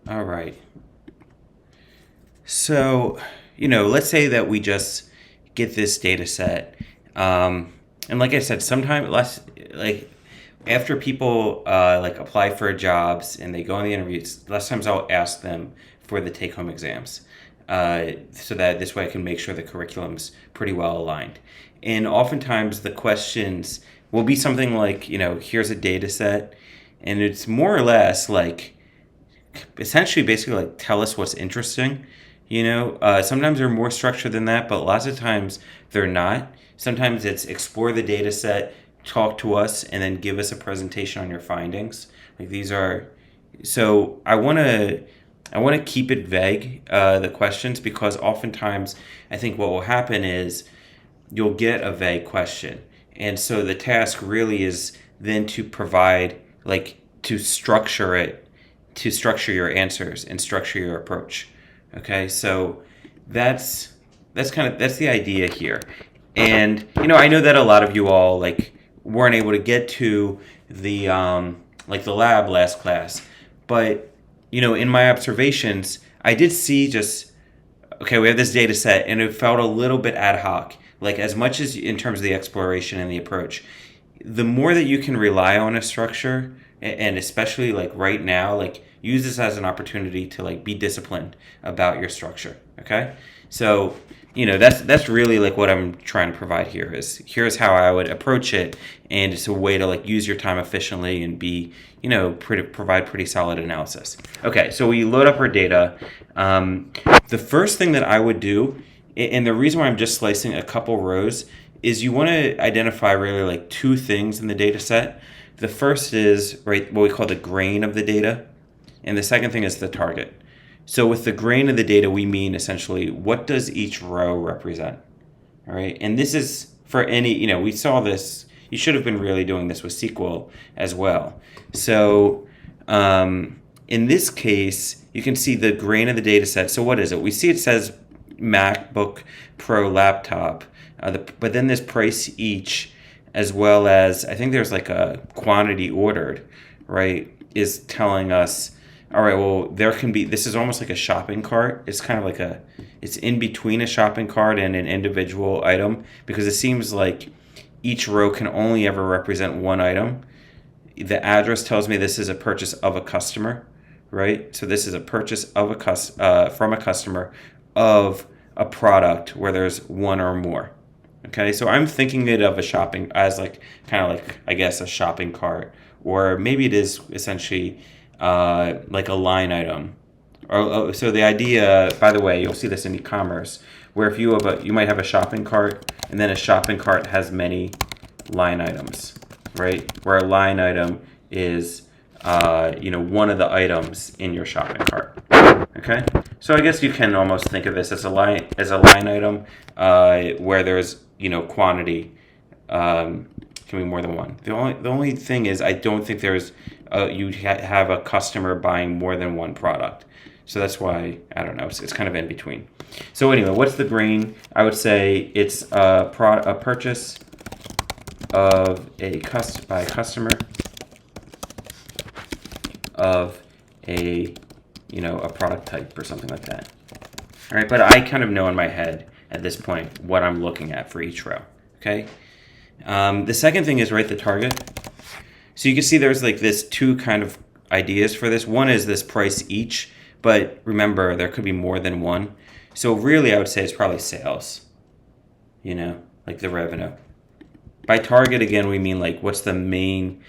All right. So, let's say that we just get this data set. And like I said, sometimes less like after people like apply for jobs and they go on the interviews, less times I'll ask them for the take home exams. So that this way I can make sure the curriculum's pretty well aligned. And oftentimes the questions will be something like, here's a data set, and it's more or less like essentially basically like tell us what's interesting. Sometimes they're more structured than that, but lots of times they're not. Sometimes it's explore the data set, talk to us, and then give us a presentation on your findings. Like these are, so I want to keep it vague, the questions, because oftentimes I think what will happen is you'll get a vague question, and so the task really is then to provide like to structure it, to structure your answers and structure your approach. Okay, so that's the idea here. And I know that a lot of you all like weren't able to get to the like the lab last class, but in my observations I did see just okay, we have this data set and it felt a little bit ad hoc, like as much as in terms of the exploration and the approach. The more that you can rely on a structure, and especially like right now, like use this as an opportunity to like be disciplined about your structure. Okay, so that's really like what I'm trying to provide here is here's how I would approach it, and it's a way to like use your time efficiently and be provide pretty solid analysis. Okay, so we load up our data. The first thing that I would do, and the reason why I'm just slicing a couple rows, is you want to identify really like two things in the data set. The first is right what we call the grain of the data, and the second thing is the target. So with the grain of the data, we mean essentially what does each row represent? All right, and this is for any, we saw this. You should have been really doing this with SQL as well. So in this case, you can see the grain of the data set. So what is it? We see it says MacBook Pro laptop, but then this price each, as well as I think there's like a quantity ordered, right, is telling us, all right, well, there can be, this is almost like a shopping cart. It's kind of like it's in between a shopping cart and an individual item, because it seems like each row can only ever represent one item. The address tells me this is a purchase of a customer, right? So this is a purchase of from a customer of a product where there's one or more. Okay, so I'm thinking it of a shopping as like kind of like I guess a shopping cart, or maybe it is essentially like a line item. So the idea, by the way, you'll see this in e-commerce, where if you might have a shopping cart, and then a shopping cart has many line items, right? Where a line item is one of the items in your shopping cart. Okay, so I guess you can almost think of this as a line item where there's quantity can be more than one. The only thing is I don't think there's you'd have a customer buying more than one product. So that's why I don't know. It's kind of in between. So anyway, what's the grain? I would say it's a purchase of by a customer of a product type or something like that. All right, but I kind of know in my head at this point what I'm looking at for each row. Okay. The second thing is write the target. So you can see there's like this two kind of ideas for this. One is this price each, but remember there could be more than one. So really I would say it's probably sales, like the revenue. By target, again, we mean like what's the main,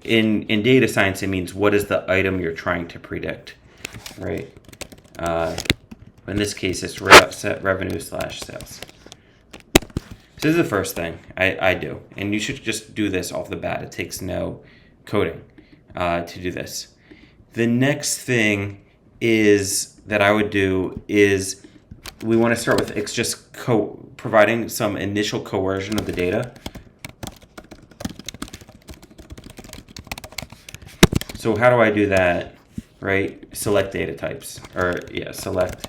in data science, it means what is the item you're trying to predict, right? In this case, it's set revenue / sales. So this is the first thing I do, and you should just do this off the bat. It takes no coding to do this. The next thing is that I would do is we want to start with it's just providing some initial coercion of the data. So how do I do that? Right? Select data types, select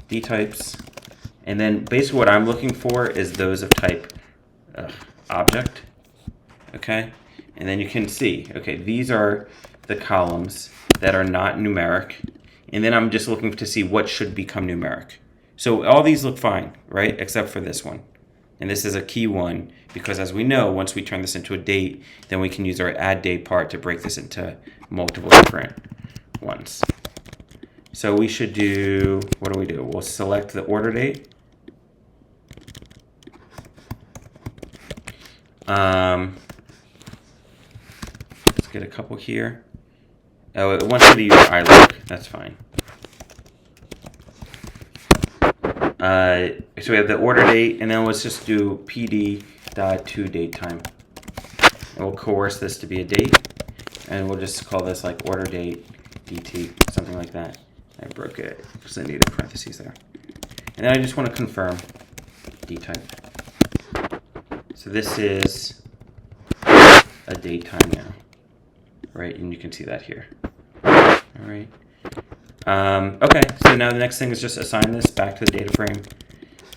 D types. And then basically what I'm looking for is those of type object, okay? And then you can see, okay, these are the columns that are not numeric, And then I'm just looking to see what should become numeric. So all these look fine, right? Except for this one. And this is a key one because, as we know, once we turn this into a date, then we can use our add date part to break this into multiple different ones. So we should do, what do? We'll select the order date. Let's get a couple here. Oh, it wants me to use iLook. That's fine. So we have the order date, and then let's just do pd.toDateTime. And we'll coerce this to be a date, and we'll just call this like order date dt, something like that. I broke it because I needed parentheses there. And then I just want to confirm dtype. So this is a date time now, right? And you can see that here. All right. Okay, so now the next thing is just assign this back to the data frame.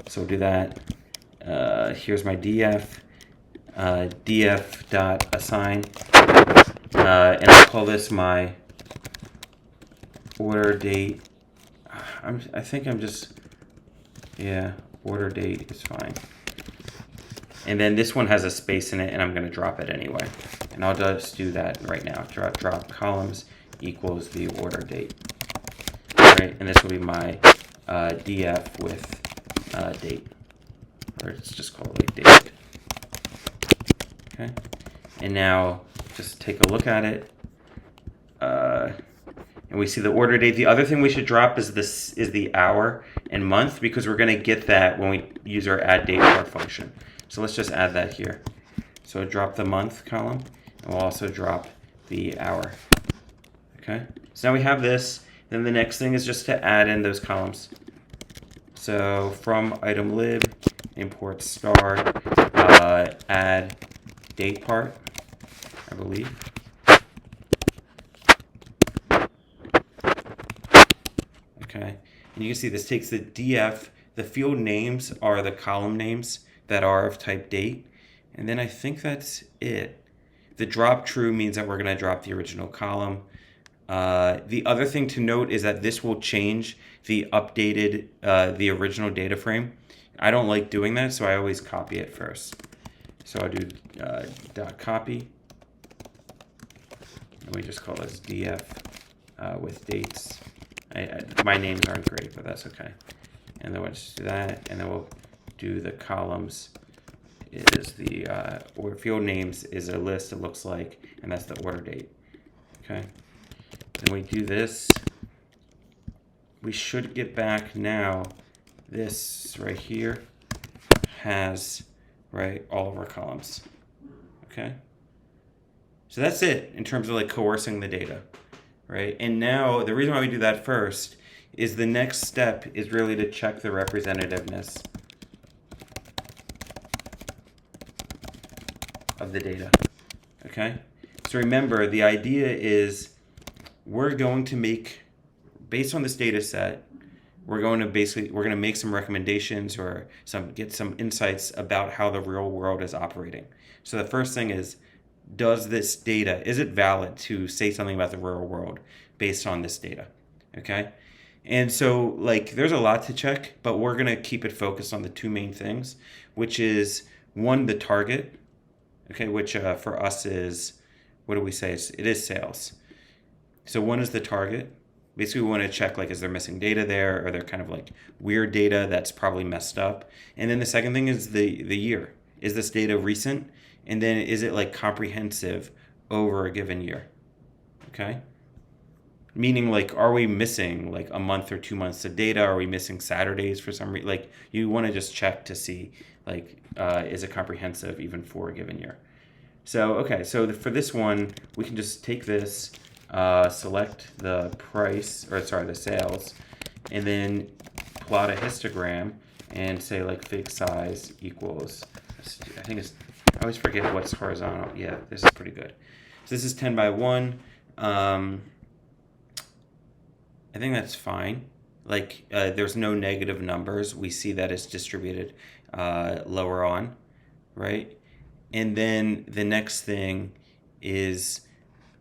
So we'll do that. Here's my df, df.assign, and I'll call this my order date. I think I'm just, yeah, order date is fine. And then this one has a space in it, and I'm going to drop it anyway. And I'll just do that right now. Drop columns equals the order date. Right, and this will be my df with date, or it's just called like date. Okay, and now just take a look at it, and we see the order date. The other thing we should drop is the hour and month, because we're going to get that when we use our add date part function. So let's just add that here. So drop the month column, and we'll also drop the hour. Okay, so now we have this. Then the next thing is just to add in those columns. So from item lib, import star, add date part, I believe. Okay, and you can see this takes the df, the field names are the column names that are of type date. And then I think that's it. The drop true means that we're going to drop the original column. The other thing to note is that this will change the updated, the original data frame. I don't like doing that, so I always copy it first. So I'll do dot copy. And we just call this df with dates. My names aren't great, but that's okay. And then we'll just do that, and then we'll do the columns. Is the or field names is a list, it looks like, and that's the order date. Okay. Then we do this, we should get back now, this right here has, right, all of our columns, okay? So that's it in terms of like coercing the data, right? And now the reason why we do that first is the next step is really to check the representativeness of the data, okay? So remember, the idea is we're going to make, based on this data set, we're going to make some recommendations or get some insights about how the real world is operating. So the first thing is, does this data, is it valid to say something about the real world based on this data? Okay? And so like there's a lot to check, but we're going to keep it focused on the two main things, which is one, the target, okay, which for us is, what do we say? It is sales. So one is the target. Basically, we want to check, like, is there missing data there? Or there kind of like weird data that's probably messed up? And then the second thing is the year. Is this data recent? And then is it like comprehensive over a given year? Okay. Meaning, like, are we missing like a month or 2 months of data? Are we missing Saturdays for some reason? Like, you want to just check to see, like, is it comprehensive even for a given year? So, okay, so for this one, we can just take this, select the price, or sorry, the sales, and then plot a histogram and say like fig size equals, I think it's, I always forget what's horizontal. Yeah, this is pretty good. So this is 10 by 1. I think that's fine. Like there's no negative numbers. We see that it's distributed lower on, right? And then the next thing is,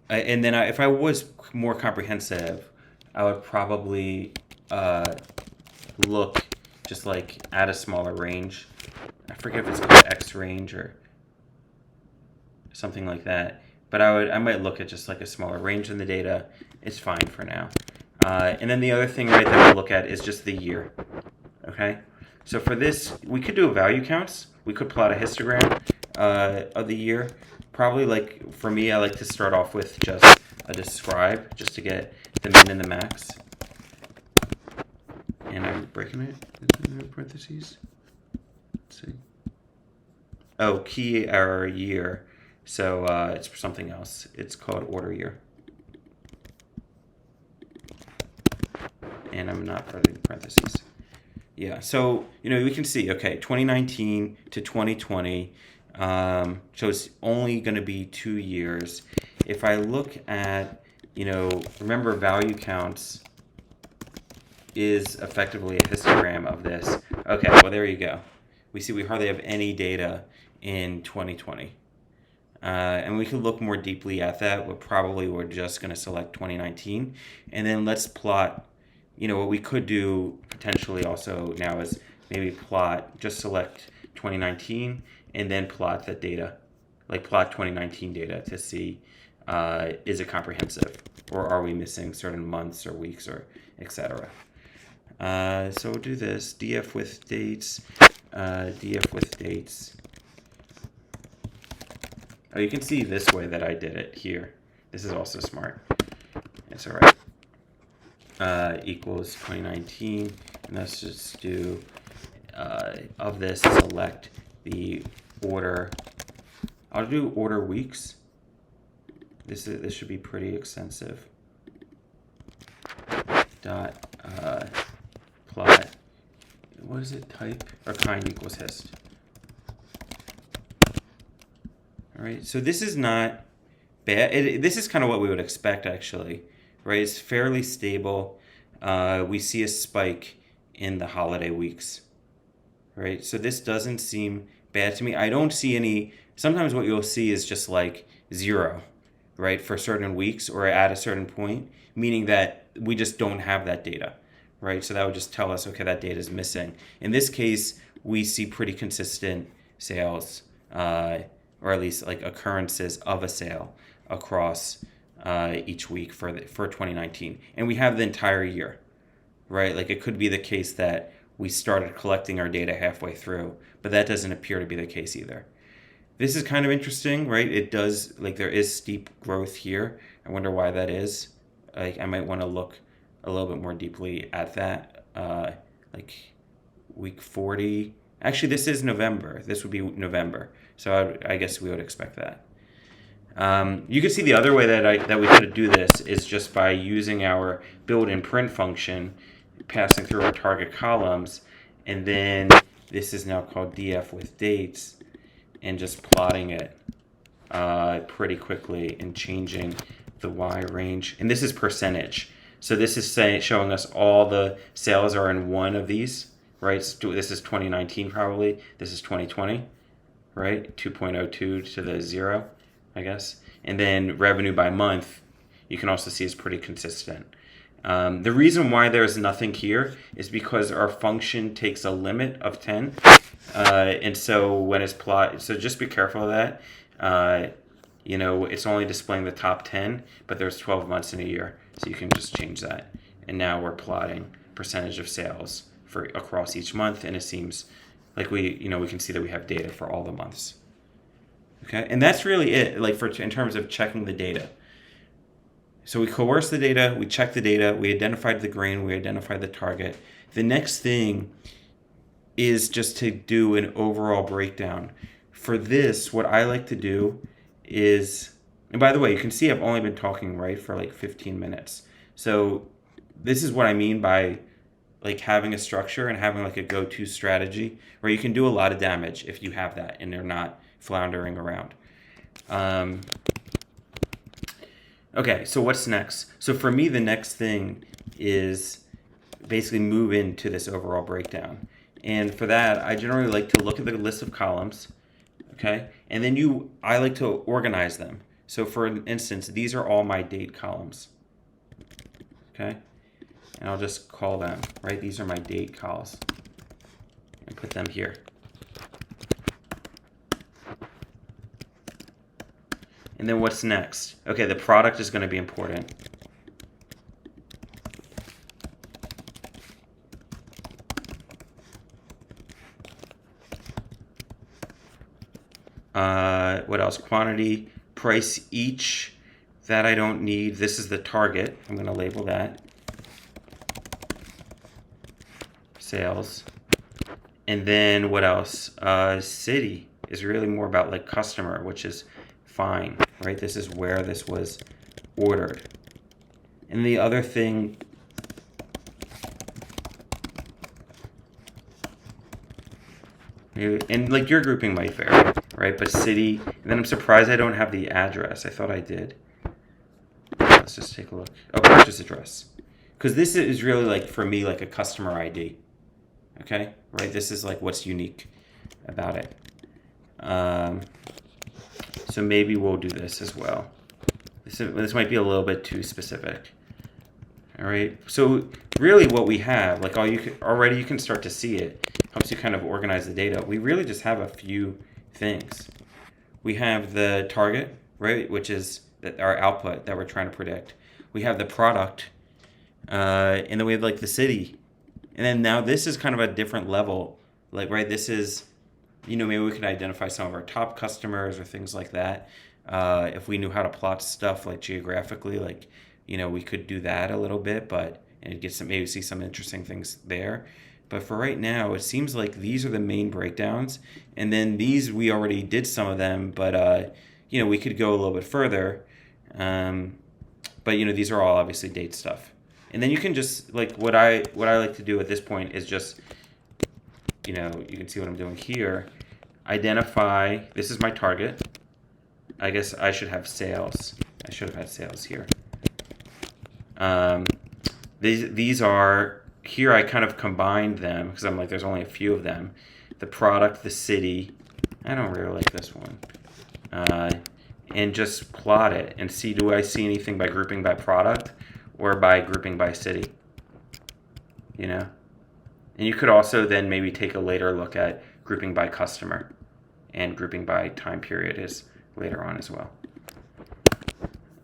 and then if I was more comprehensive, I would probably look just like at a smaller range. I forget if it's called X range or something like that. But I might look at just like a smaller range in the data. It's fine for now. And then the other thing, right, that we'll look at is just the year. Okay. So for this, we could do a value counts. We could plot a histogram of the year. Probably, like, for me, I like to start off with just a describe, just to get the min and the max. And I'm breaking it in parentheses. Let's see. Oh, key error year. So it's for something else. It's called order year. And I'm not putting parentheses. Yeah, so, we can see, okay, 2019 to 2020, so it's only going to be 2 years. If I look at, remember value counts is effectively a histogram of this. Okay, well, there you go. We see we hardly have any data in 2020. And we could look more deeply at that, but probably we're just going to select 2019. And then let's plot, what we could do potentially also now is maybe just select 2019 and then plot the data, like plot 2019 data to see is it comprehensive or are we missing certain months or weeks or etc. So we'll do this, df with dates, df with dates. Oh, you can see this way that I did it here. This is also smart. It's all right. Equals 2019, and let's just do of this select the order. I'll do order weeks. This should be pretty extensive. Dot plot. What is it? Type or kind equals hist. All right, so this is not bad. This is kind of what we would expect, actually, right? It's fairly stable. We see a spike in the holiday weeks, right? So this doesn't seem bad to me. I don't see any. Sometimes what you'll see is just like 0, right, for certain weeks or at a certain point, meaning that we just don't have that data, right? So that would just tell us, okay, that data is missing. In this case, we see pretty consistent sales, or at least like occurrences of a sale across each week for 2019. And we have the entire year, right? Like it could be the case that we started collecting our data halfway through, but that doesn't appear to be the case either. This is kind of interesting, right? It does, like there is steep growth here. I wonder why that is. Like I might want to look a little bit more deeply at that. Like week 40. Actually, this is November. This would be November. So I guess we would expect that. You can see the other way that we could do this is just by using our built-in print function, passing through our target columns, and then this is now called df with dates, and just plotting it pretty quickly and changing the y range. And this is percentage. So this is showing us all the sales are in one of these, right? So this is 2019 probably. This is 2020, right? 2.02 to the 0, I guess. And then revenue by month, you can also see is pretty consistent. The reason why there's nothing here is because our function takes a limit of 10. And so when it's plot, so just be careful of that. It's only displaying the top 10, but there's 12 months in a year. So you can just change that. And now we're plotting percentage of sales for across each month. And it seems like we can see that we have data for all the months. Okay. And that's really it, like in terms of checking the data. So we coerce the data, we check the data, we identified the grain, we identified the target. The next thing is just to do an overall breakdown. For this, what I like to do is, and by the way, you can see I've only been talking, right, for like 15 minutes. So this is what I mean by like having a structure and having like a go-to strategy where you can do a lot of damage if you have that and they're not floundering around. Okay, so what's next? So for me, the next thing is basically move into this overall breakdown. And for that, I generally like to look at the list of columns, okay? And then I like to organize them. So for instance, these are all my date columns, okay? and I'll just call them, right? These are my date calls, and put them here. And then what's next? Okay, the product is going to be important. What else? Quantity, price each. That I don't need. This is the target. I'm going to label that. Sales. And then what else? City is really more about like customer, which is fine, right? This is where this was ordered. And the other thing, and like your grouping might vary, right? But city, and then I'm surprised I don't have the address. I thought I did. Let's just take a look. Oh, purchase address. Because this is really like, for me, like a customer ID. Okay, right? This is like what's unique about it. So maybe we'll do this as well. This might be a little bit too specific. All right. So really, what we have, like you can start to see it. Helps you kind of organize the data. We really just have a few things. We have the target, right, which is our output that we're trying to predict. We have the product, and then we have like the city. And then now this is kind of a different level. Like, right, this is, maybe we could identify some of our top customers or things like that. If we knew how to plot stuff like geographically, like, we could do that a little bit, and maybe see some interesting things there. But for right now, it seems like these are the main breakdowns. And then these, we already did some of them, but, we could go a little bit further. But, these are all obviously date stuff. And then you can just, like, what I like to do at this point is just, you can see what I'm doing here. Identify, this is my target. I guess I should have sales. I should have had sales here. These are, here I kind of combined them because I'm like, there's only a few of them. The product, the city. I don't really like this one. And just plot it and see, do I see anything by grouping by product or by grouping by city? And you could also then maybe take a later look at grouping by customer, and grouping by time period is later on as well.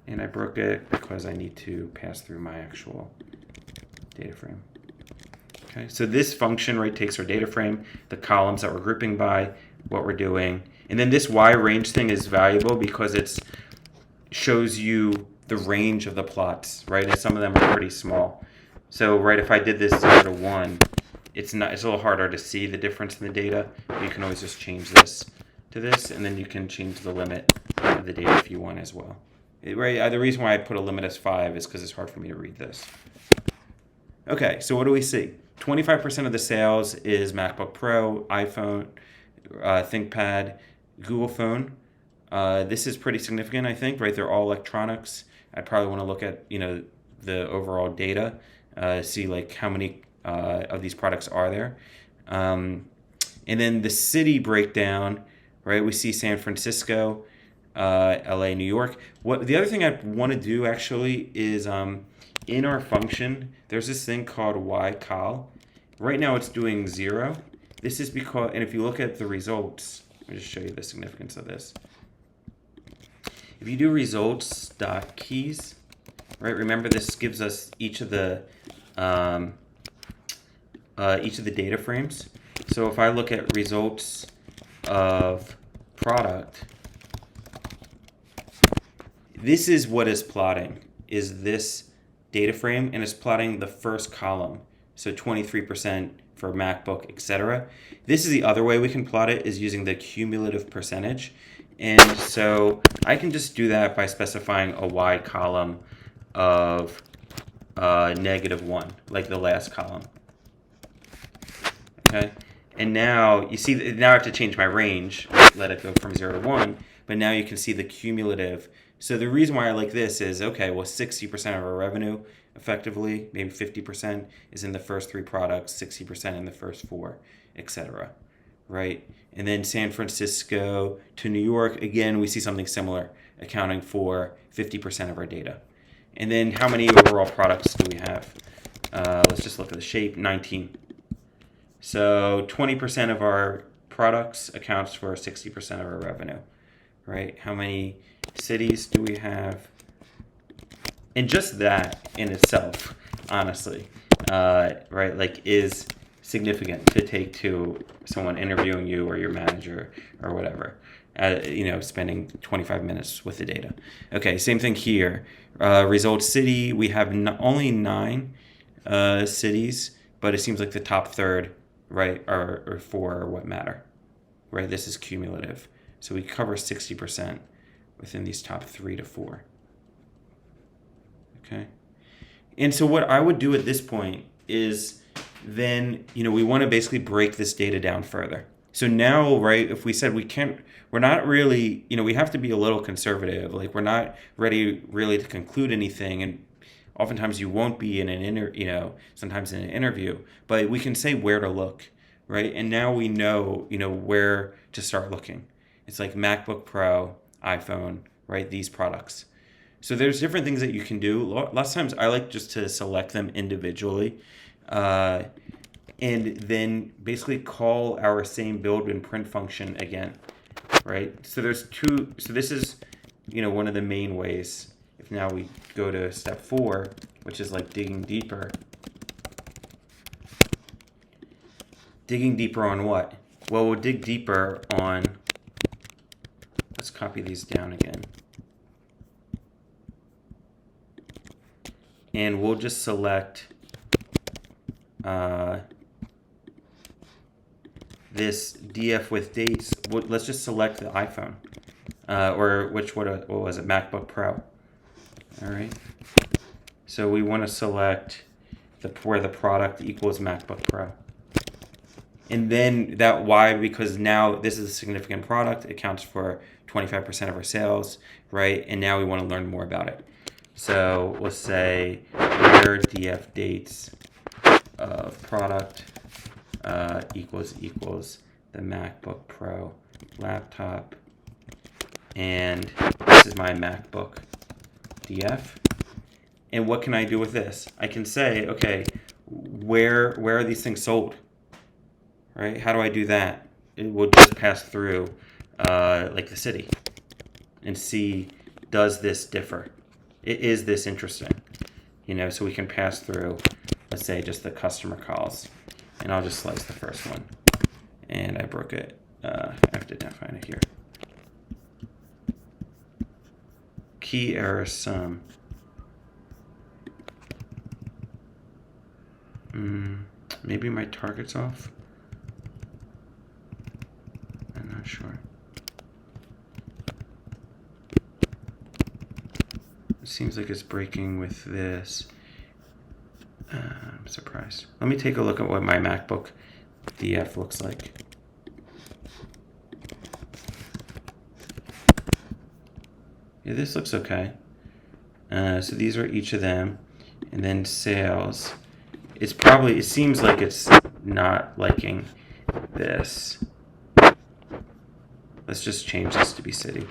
And I broke it because I need to pass through my actual data frame. Okay, so this function, right, takes our data frame, the columns that we're grouping by, what we're doing. And then this Y range thing is valuable because it shows you the range of the plots, right? And some of them are pretty small. So, right, if I did this 0 to 1, it's a little harder to see the difference in the data. But you can always just change this to this, and then you can change the limit of the data if you want as well. Right, the reason why I put a limit as 5 is because it's hard for me to read this. Okay, so what do we see? 25% of the sales is MacBook Pro, iPhone, ThinkPad, Google Phone. This is pretty significant, I think, right? They're all electronics. I'd probably want to look at, the overall data, see like how many of these products are there. And then the city breakdown, right? We see San Francisco, LA, New York. The other thing I want to do actually is in our function, there's this thing called ycol. Right now it's doing 0. This is because, and if you look at the results, let me just show you the significance of this. If you do results.keys, right? Remember, this gives us each of the data frames. So if I look at results of product, this is what is plotting, is this data frame, and it's plotting the first column. So 23% for MacBook, etc. This is the other way we can plot it, is using the cumulative percentage. And so I can just do that by specifying a Y column of -1, like the last column. Okay, and now you see, now I have to change my range, let it go from 0 to 1, but now you can see the cumulative. So the reason why I like this is, okay, well, 60% of our revenue, effectively, maybe 50%, is in the first 3 products, 60% in the first 4, etc. Right? And then San Francisco to New York, again, we see something similar, accounting for 50% of our data. And then how many overall products do we have? let's just look at the shape, 19. So 20% of our products accounts for 60% of our revenue, right? How many cities do we have? And just that in itself, honestly, right, like is significant to take to someone interviewing you or your manager or whatever. Spending 25 minutes with the data. Okay, same thing here. Result city, we have only 9 cities, but it seems like the top third, right, are 4 what matter, right? This is cumulative. So we cover 60% within these top 3 to 4. Okay. And so what I would do at this point is then, we want to basically break this data down further. So now, right, if we said we're not really, we have to be a little conservative. Like we're not ready really to conclude anything. And oftentimes you won't be in an sometimes in an interview, but we can say where to look, right? And now we know, where to start looking. It's like MacBook Pro, iPhone, right? These products. So there's different things that you can do. Lots of times I like just to select them individually, and then basically call our same build and print function again, right? So there's 2. So this is, one of the main ways. If now we go to step 4, which is like digging deeper. Digging deeper on what? Well, we'll dig deeper on. Let's copy these down again. And we'll just select this DF with dates. Let's just select the iPhone, or what was it, MacBook Pro. All right. So we want to select where the product equals MacBook Pro. And then why? Because now this is a significant product. It accounts for 25% of our sales, right? And now we want to learn more about it. So we'll say where DF dates of product equals the MacBook Pro laptop, and this is my MacBook DF. And what can I do with this? I can say, okay, where are these things sold? Right? How do I do that? It will just pass through like the city and see, does this differ? Is this interesting? So we can pass through, let's say, just the customer calls. And I'll just slice the first one. And I broke it. I have to define it here. Key error sum. Maybe my target's off. I'm not sure. It seems like it's breaking with this. I'm surprised. Let me take a look at what my MacBook DF looks like. Yeah, this looks okay. So these are each of them. And then sales. It seems like it's not liking this. Let's just change this to be city.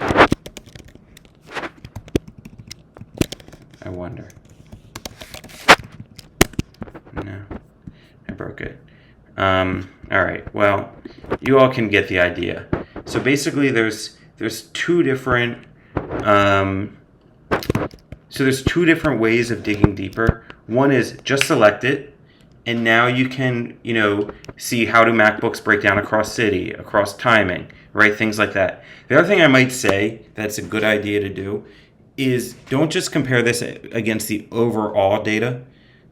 I wonder. No, I broke it. All right. Well, you all can get the idea. So basically, there's two different. So there's 2 different ways of digging deeper. One is just select it, and now you can see how do MacBooks break down across city, across timing, right? Things like that. The other thing I might say that's a good idea to do is don't just compare this against the overall data,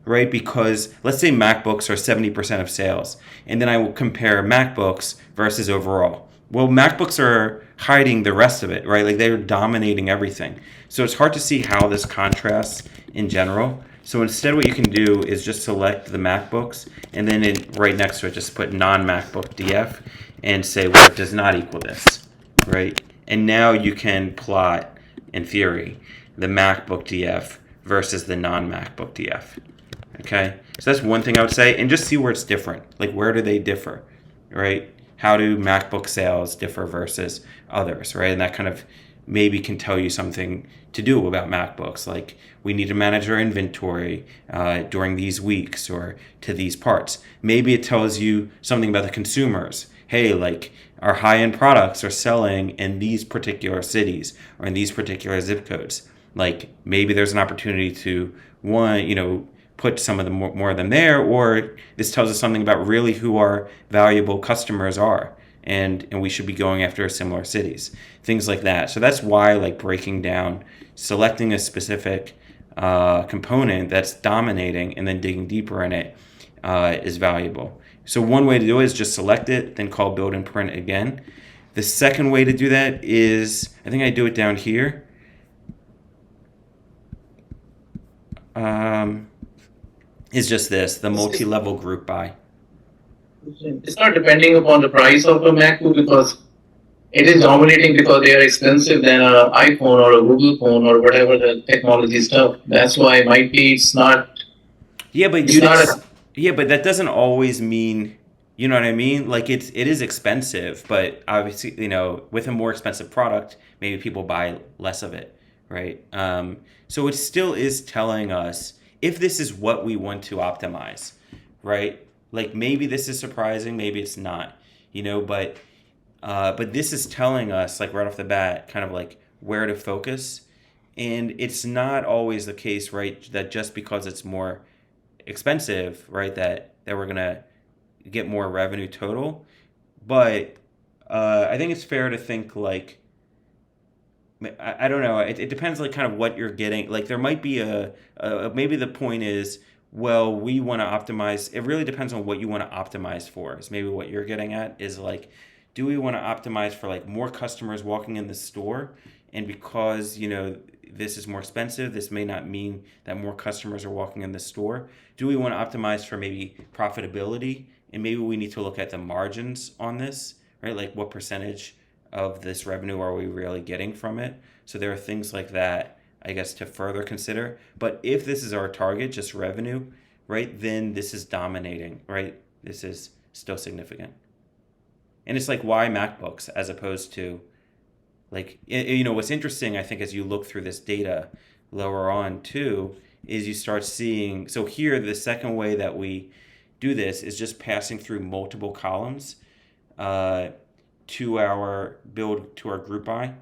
right? Because let's say MacBooks are 70% of sales, and then I will compare MacBooks versus overall. Well, MacBooks are hiding the rest of it, right? Like they're dominating everything. So it's hard to see how this contrasts in general. So instead what you can do is just select the MacBooks, and then right next to it just put non-MacBook DF and say, well, it does not equal this, right? And now you can plot, in theory, the MacBook DF versus the non-MacBook DF, okay? So that's one thing I would say, and just see where it's different. Like, where do they differ, right? How do MacBook sales differ versus others, right? And that kind of maybe can tell you something to do about MacBooks. Like we need to manage our inventory during these weeks or to these parts. Maybe it tells you something about the consumers. Hey, like our high-end products are selling in these particular cities or in these particular zip codes. Like maybe there's an opportunity to one, put some of the more of them there, or this tells us something about really who our valuable customers are, and we should be going after similar cities, things like that. So that's why like breaking down, selecting a specific component that's dominating, and then digging deeper in it is valuable. So one way to do it is just select it, then call build and print again. The second way to do that is, I think I do it down here. Um, is just this, the multi-level group by. It's not depending upon the price of a MacBook because it is dominating because they are expensive than an iPhone or a Google phone or whatever the technology stuff. That's why it might be it's not. Yeah, but It's not. yeah, but that doesn't always mean, you know what I mean? Like it is expensive, but obviously, with a more expensive product, maybe people buy less of it, right? So it still is telling us if this is what we want to optimize, right? Like maybe this is surprising, maybe it's not, but this is telling us like right off the bat, kind of like where to focus. And it's not always the case, right, that just because it's more expensive, right, that we're gonna get more revenue total. But I think it's fair to think like I don't know. It depends like kind of what you're getting. Like there might be maybe the point is, well, we want to optimize. It really depends on what you want to optimize for. Is maybe what you're getting at is like, do we want to optimize for like more customers walking in the store? And because this is more expensive, this may not mean that more customers are walking in the store. Do we want to optimize for maybe profitability? And maybe we need to look at the margins on this, right? Like what percentage of this revenue are we really getting from it? So there are things like that, I guess, to further consider. But if this is our target, just revenue, right, then this is dominating, right? This is still significant. And it's like, why MacBooks as opposed to like, what's interesting, I think, as you look through this data lower on too, is you start seeing, so here, the second way that we do this is just passing through multiple columns uh, to our build, to our group by,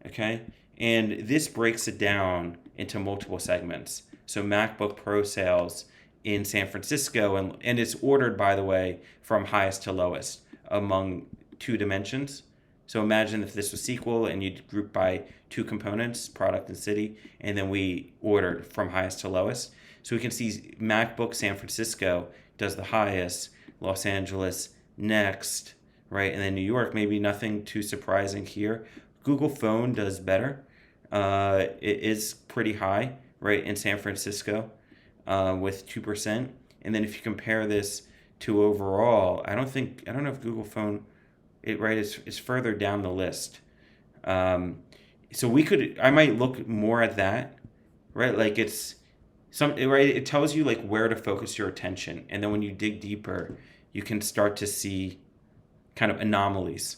okay? And this breaks it down into multiple segments. So MacBook Pro sales in San Francisco, and it's ordered, by the way, from highest to lowest among two dimensions. So imagine if this was SQL and you'd group by two components, product and city, and then we ordered from highest to lowest. So we can see MacBook San Francisco does the highest, Los Angeles next, right? And then New York, maybe nothing too surprising here. Google Phone does better. It is pretty high, right, in San Francisco with 2%. And then if you compare this to overall, I don't know if Google Phone, is further down the list. Um, so I might look more at that, right? Like right? It tells you like where to focus your attention. And then when you dig deeper, you can start to see kind of anomalies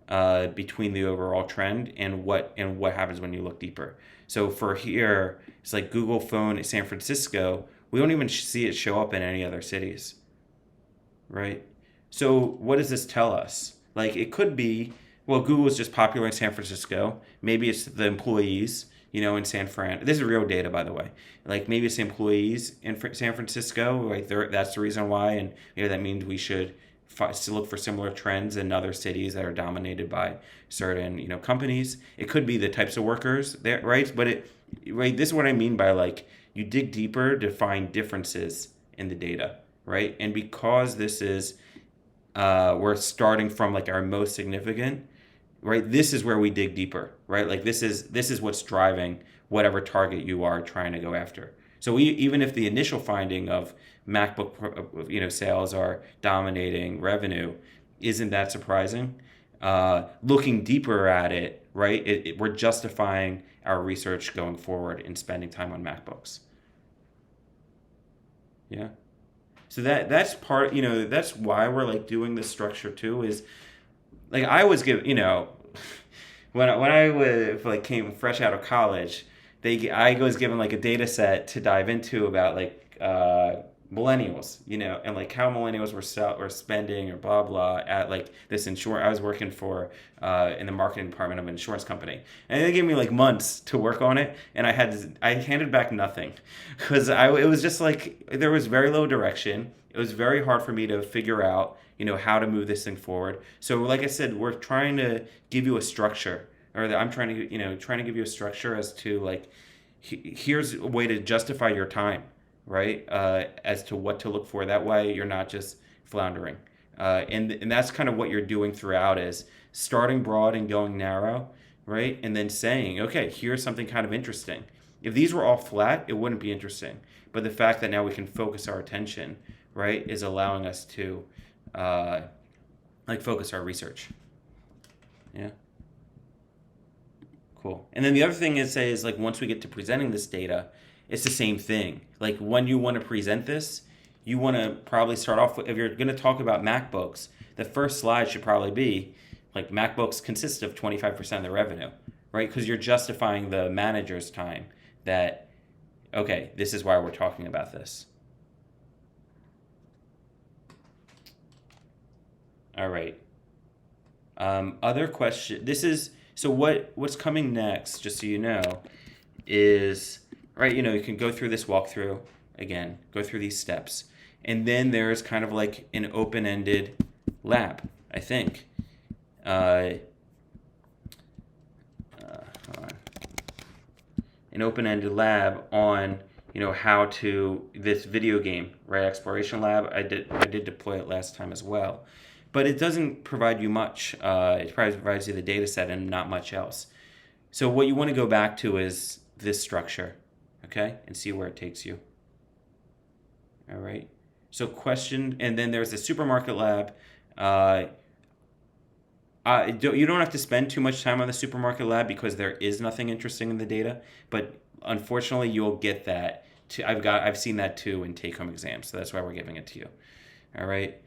between the overall trend and what happens when you look deeper. So for here, it's like Google Phone in San Francisco. We don't even see it show up in any other cities, right? So what does this tell us? Like it could be, well, Google is just popular in San Francisco. Maybe it's the employees, in San Fran. This is real data, by the way. Like maybe it's the employees in San Francisco. Like that's the reason why, and that means we should to look for similar trends in other cities that are dominated by certain companies. It could be the types of workers there, right? But this is what I mean by like you dig deeper to find differences in the data, right? And because this is we're starting from like our most significant, right? This is where we dig deeper, right? Like this is what's driving whatever target you are trying to go after. So even if the initial finding of MacBook, sales are dominating revenue, isn't that surprising? Looking deeper at it, right? We're justifying our research going forward and spending time on MacBooks. Yeah. So that's part, that's why we're like doing this structure too. Is like I always give, when I was like came fresh out of college, I was given like a data set to dive into about like millennials, and like how millennials were spending or blah blah at like this insurance. I was working for in the marketing department of an insurance company, and they gave me like months to work on it, and I handed back nothing because I it was just like there was very low direction. It was very hard for me to figure out how to move this thing forward. So like I said, we're trying to give you a structure, or I'm trying to trying to give you a structure as to like here's a way to justify your time, right? As to what to look for. That way you're not just floundering. And that's kind of what you're doing throughout is starting broad and going narrow, right? And then saying, okay, here's something kind of interesting. If these were all flat, it wouldn't be interesting. But the fact that now we can focus our attention, right, is allowing us to uh, like focus our research. Yeah. Cool. And then the other thing is like once we get to presenting this data, it's the same thing. Like when you want to present this, you want to probably start off with, if you're going to talk about MacBooks, the first slide should probably be like MacBooks consist of 25% of the revenue, right? Because you're justifying the manager's time that, okay, this is why we're talking about this. All right. Other question. This is so what's coming next, just so you know, is right. You can go through this walkthrough again, go through these steps, and then there's kind of like an open-ended lab. I think. Hold on. An open-ended lab on how to this video game, right? Exploration lab. I did deploy it last time as well. But it doesn't provide you much. It provides you the data set and not much else. So what you want to go back to is this structure, okay? And see where it takes you. All right. So question, and then there's the supermarket lab. You don't have to spend too much time on the supermarket lab because there is nothing interesting in the data. But unfortunately, you'll get that. I've seen that too in take-home exams. So that's why we're giving it to you. All right.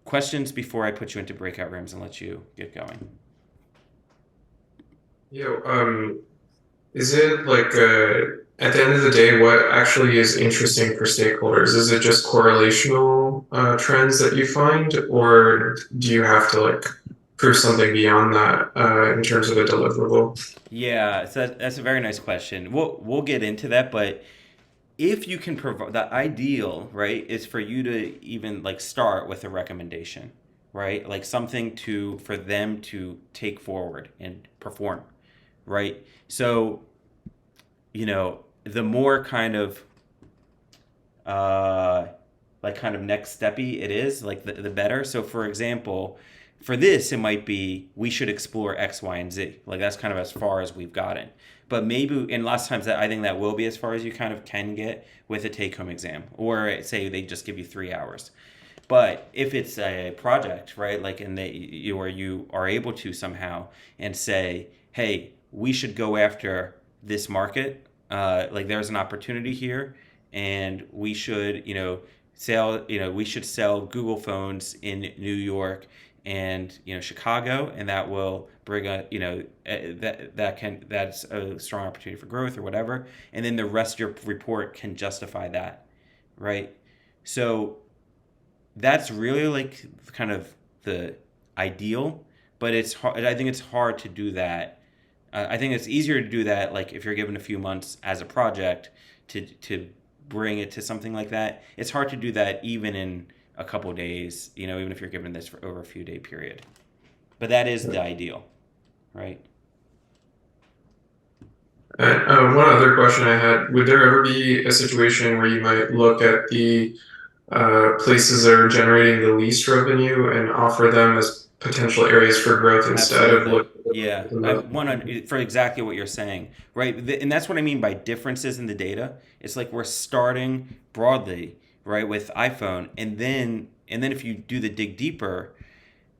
Questions before I put you into breakout rooms and let you get going? Yeah, is it like at the end of the day, what actually is interesting for stakeholders? Is it just correlational trends that you find, or do you have to like prove something beyond that in terms of a deliverable? Yeah, so that's a very nice question. We'll get into that, but if you can provide the ideal, right, is for you to even like start with a recommendation, right? Like something for them to take forward and perform, right? So, the more kind of like kind of next steppy it is, like the better. So for example, for this, it might be we should explore X, Y, and Z. Like that's kind of as far as we've gotten. But maybe, and lots of times I think that will be as far as you kind of can get with a take-home exam, or say they just give you 3 hours. But if it's a project, right, like where you are able to somehow and say, hey, we should go after this market, like there's an opportunity here, and we should, we should sell Google phones in New York and Chicago, and that will bring that's a strong opportunity for growth or whatever, and then the rest of your report can justify that, right? So that's really like kind of the ideal, but it's hard. I think it's hard to do that. I think it's easier to do that like if you're given a few months as a project to bring it to something like that. It's hard to do that even in a couple days, even if you're given this for over a few day period. But that is the ideal, right? And one other question I had, would there ever be a situation where you might look at the places that are generating the least revenue and offer them as potential areas for growth instead of Absolutely. looking Yeah, at the I most? want to for exactly what you're saying, right? And that's what I mean by differences in the data. It's like we're starting broadly, right, with iPhone, and then if you do the dig deeper,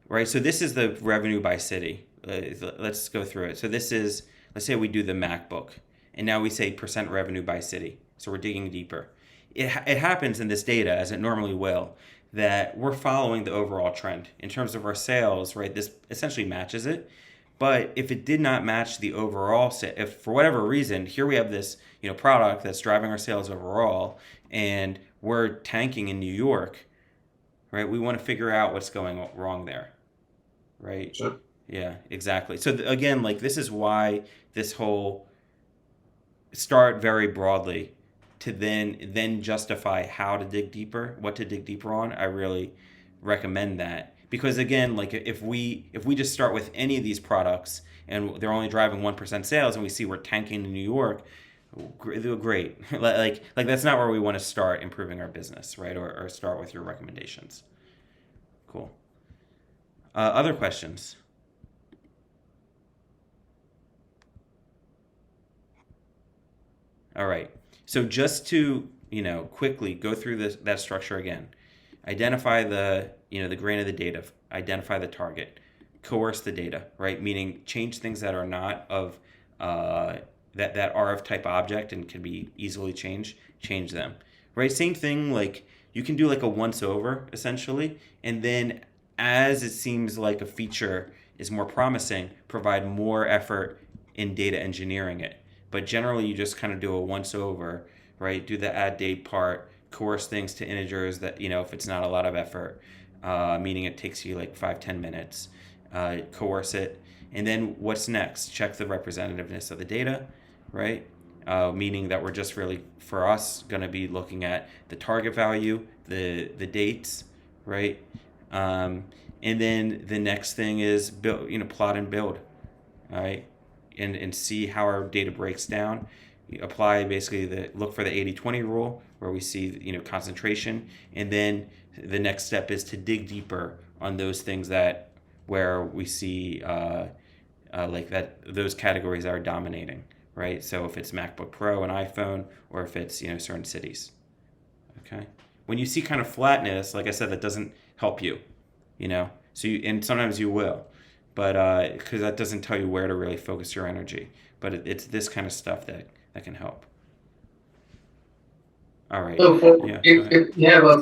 right? So this is the revenue by city. Let's go through it. So this is, let's say we do the MacBook, and now we say percent revenue by city. So we're digging deeper. It happens in this data, as it normally will, that we're following the overall trend in terms of our sales, right? This essentially matches it, But if it did not match the overall, if for whatever reason, here we have this product that's driving our sales overall, and we're tanking in New York, right? We want to figure out what's going wrong there, right? Sure. Yeah, exactly. So again, like this is why this whole start very broadly to then justify how to dig deeper, what to dig deeper on. I really recommend that because again, like if we just start with any of these products and they're only driving 1% sales and we see we're tanking in New York, great. like that's not where we want to start improving our business, right? Or start with your recommendations. Cool. Other questions? All right. So just to, quickly go through that structure again. Identify the grain of the data, identify the target, coerce the data, right? Meaning change things that are not of that are of type object and can be easily changed, change them. Right? Same thing, like you can do like a once over essentially, and then as it seems like a feature is more promising, provide more effort in data engineering it. But generally, you just kind of do a once over, right? Do the add date part, coerce things to integers that, if it's not a lot of effort, meaning it takes you like 5-10 minutes, coerce it. And then what's next? Check the representativeness of the data, right? Meaning that we're just really, for us, going to be looking at the target value, the dates, right? And then the next thing is build, plot and build, all right? And see how our data breaks down. You apply basically look for the 80-20 rule where we see concentration, and then the next step is to dig deeper on those things where we see like that those categories are dominating, right? So if it's MacBook Pro and iPhone, or if it's certain cities. Okay. When you see kind of flatness, like I said, that doesn't help you, So and sometimes you will. But because that doesn't tell you where to really focus your energy. But it's this kind of stuff that can help. All right. So Yeah, go ahead. if you have a